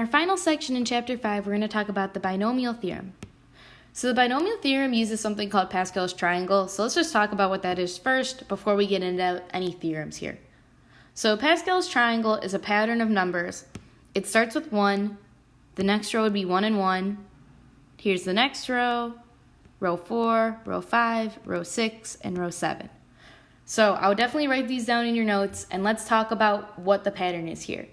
our final section in Chapter 5, we're going to talk about the binomial theorem. So the binomial theorem uses something called Pascal's triangle. So let's just talk about what that is first before we get into any theorems here. So Pascal's triangle is a pattern of numbers. It starts with 1. The next row would be 1 and 1. Here's the next row, row 4, row 5, row 6, and row 7. So I would definitely write these down in your notes, and let's talk about what the pattern is here.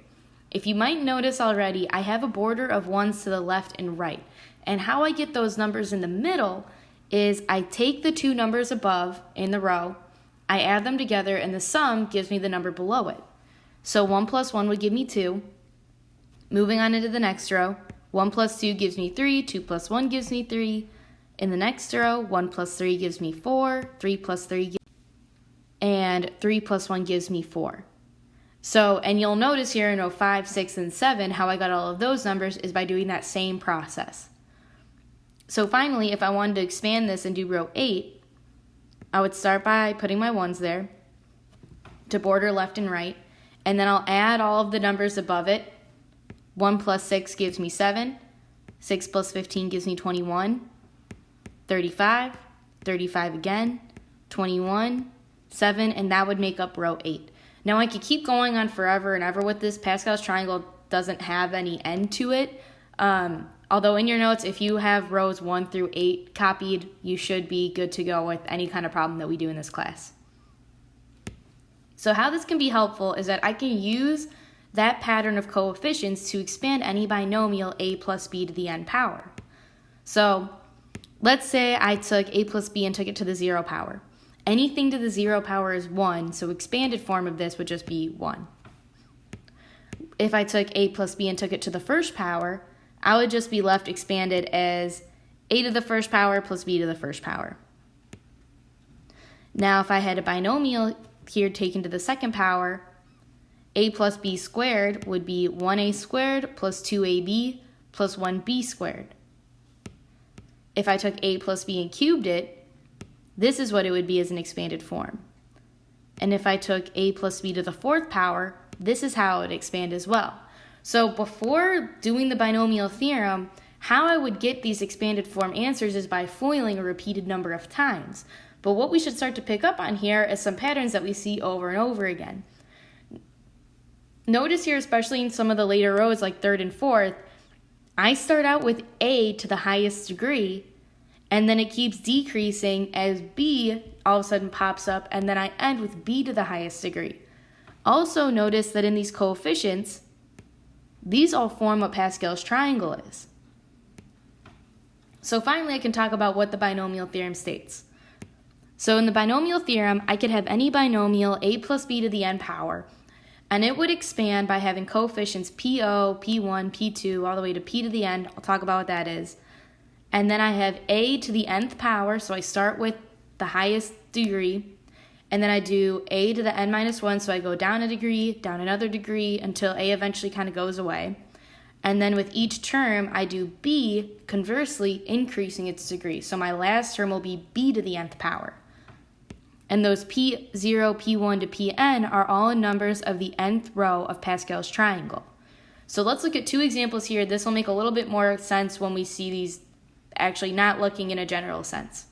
If you might notice already, I have a border of 1s to the left and right. And how I get those numbers in the middle is I take the two numbers above in the row, I add them together, and the sum gives me the number below it. So 1 plus 1 would give me 2. Moving on into the next row, 1 plus 2 gives me 3, 2 plus 1 gives me 3. In the next row, 1 plus 3 gives me 4, 3 plus 3 and 3 plus 1 gives me 4. So, and you'll notice here in row 5, 6, and 7, how I got all of those numbers is by doing that same process. So finally, if I wanted to expand this and do row 8, I would start by putting my 1s there to border left and right, and then I'll add all of the numbers above it. 1 plus 6 gives me 7, 6 plus 15 gives me 21, 35, 35 again, 21, 7, and that would make up row 8. Now I could keep going on forever and ever with this. Pascal's triangle doesn't have any end to it. Although in your notes, if you have rows 1 through 8 copied, you should be good to go with any kind of problem that we do in this class. So how this can be helpful is that I can use that pattern of coefficients to expand any binomial a plus b to the n power. So let's say I took a plus b and took it to the 0 power. Anything to the 0 power is 1, so expanded form of this would just be 1. If I took a plus b and took it to the first power, I would just be left expanded as a to the first power plus b to the first power. Now if I had a binomial here taken to the second power, a plus b squared would be 1a squared plus 2ab plus 1b squared. If I took a plus b and cubed it, this is what it would be as an expanded form. And if I took a plus b to the fourth power, this is how it would expand as well. So before doing the binomial theorem, how I would get these expanded form answers is by FOILing a repeated number of times. But what we should start to pick up on here is some patterns that we see over and over again. Notice here, especially in some of the later rows like 3rd and 4th, I start out with a to the highest degree, and then it keeps decreasing as b all of a sudden pops up, and then I end with b to the highest degree. Also notice that in these coefficients, these all form what Pascal's triangle is. So finally, I can talk about what the binomial theorem states. So in the binomial theorem, I could have any binomial a plus b to the n power, and it would expand by having coefficients p0, p1, p2, all the way to p to the n. I'll talk about what that is. And then I have a to the nth power, so I start with the highest degree, and then I do a to the n minus 1, so I go down a degree, down another degree, until a eventually kind of goes away. And then with each term, I do b, conversely, increasing its degree. So my last term will be b to the nth power. And those p0, p1 to pn are all numbers of the nth row of Pascal's triangle. So let's look at two examples here. This will make a little bit more sense when we see these actually not looking in a general sense.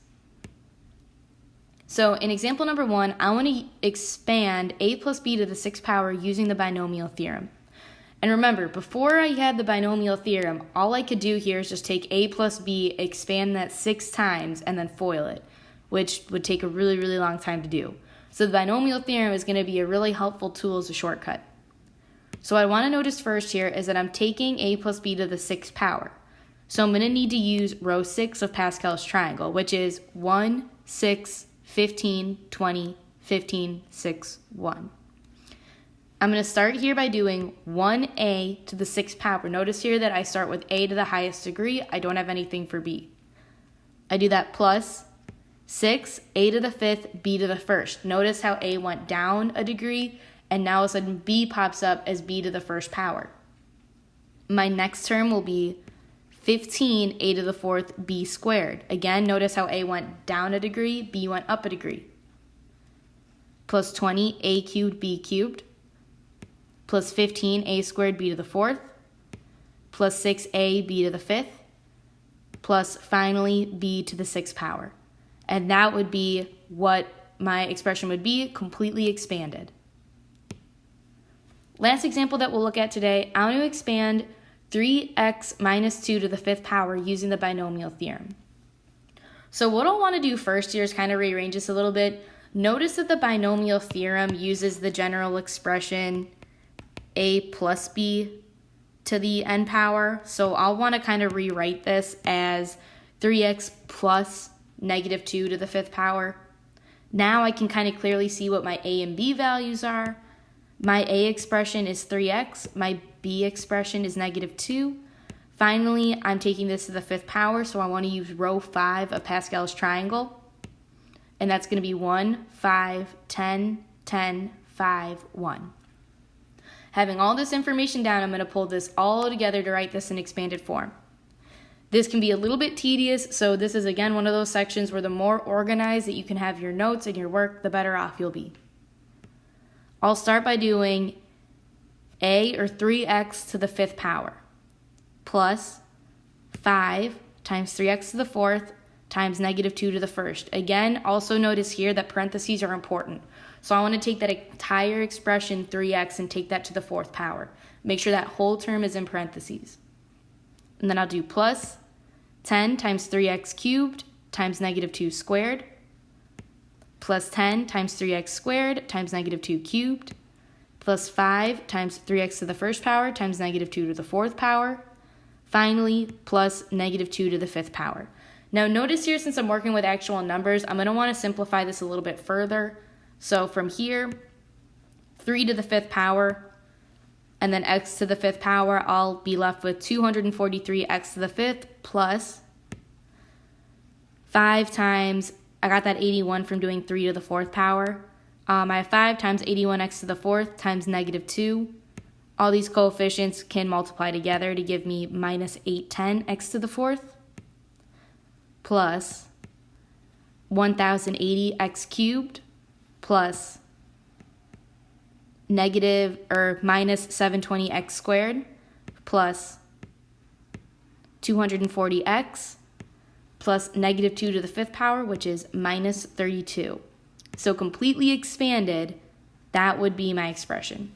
So in example number 1, I want to expand a plus b to the 6th power using the binomial theorem. And remember, before I had the binomial theorem, all I could do here is just take a plus b, expand that 6 times, and then FOIL it, which would take a really, really long time to do. So the binomial theorem is going to be a really helpful tool as a shortcut. So what I want to notice first here is that I'm taking a plus b to the 6th power. So I'm going to need to use row 6 of Pascal's triangle, which is 1, 6, 15, 20, 15, 6, 1. I'm going to start here by doing 1a to the 6th power. Notice here that I start with a to the highest degree. I don't have anything for b. I do that plus 6, a to the 5th, b to the 1st. Notice how a went down a degree, and now all of a sudden b pops up as b to the 1st power. My next term will be 15, a to the 4th, b squared. Again, notice how a went down a degree, b went up a degree. Plus 20, a cubed, b cubed. Plus 15, a squared, b to the 4th. plus 6ab to the 5th plus finally b to the 6th power. And that would be what my expression would be, completely expanded. Last example that we'll look at today, I want to expand 3x minus 2 to the 5th power using the binomial theorem. So what I'll want to do first here is kind of rearrange this a little bit. Notice that the binomial theorem uses the general expression a plus b to the n power. So I'll want to kind of rewrite this as 3x plus negative 2 to the 5th power. Now I can kind of clearly see what my a and b values are. My a expression is 3x, my b expression is negative 2. Finally, I'm taking this to the 5th power, so I want to use row 5 of Pascal's triangle. And that's going to be 1, 5, 10, 10, 5, 1. Having all this information down, I'm going to pull this all together to write this in expanded form. This can be a little bit tedious, so this is again one of those sections where the more organized that you can have your notes and your work, the better off you'll be. I'll start by doing a, or 3x to the 5th power, plus 5 times 3x to the 4th times negative 2 to the 1st. Again, also notice here that parentheses are important. So I want to take that entire expression, 3x, and take that to the 4th power. Make sure that whole term is in parentheses. And then I'll do plus 10 times 3x cubed times negative 2 squared, plus 10 times 3x squared times negative 2 cubed, plus 5 times 3x to the 1st power times negative 2 to the 4th power, finally plus negative 2 to the 5th power. Now notice here, since I'm working with actual numbers, I'm going to want to simplify this a little bit further. So from here, 3 to the 5th power, and then x to the 5th power, I'll be left with 243x to the 5th plus 5 times, I got that 81 from doing 3 to the 4th power. I have 5 times 81x to the 4th times negative 2. All these coefficients can multiply together to give me minus 810x to the 4th plus 1080x cubed plus negative or minus 720x squared plus 240x plus negative 2 to the 5th power, which is minus 32. So completely expanded, that would be my expression.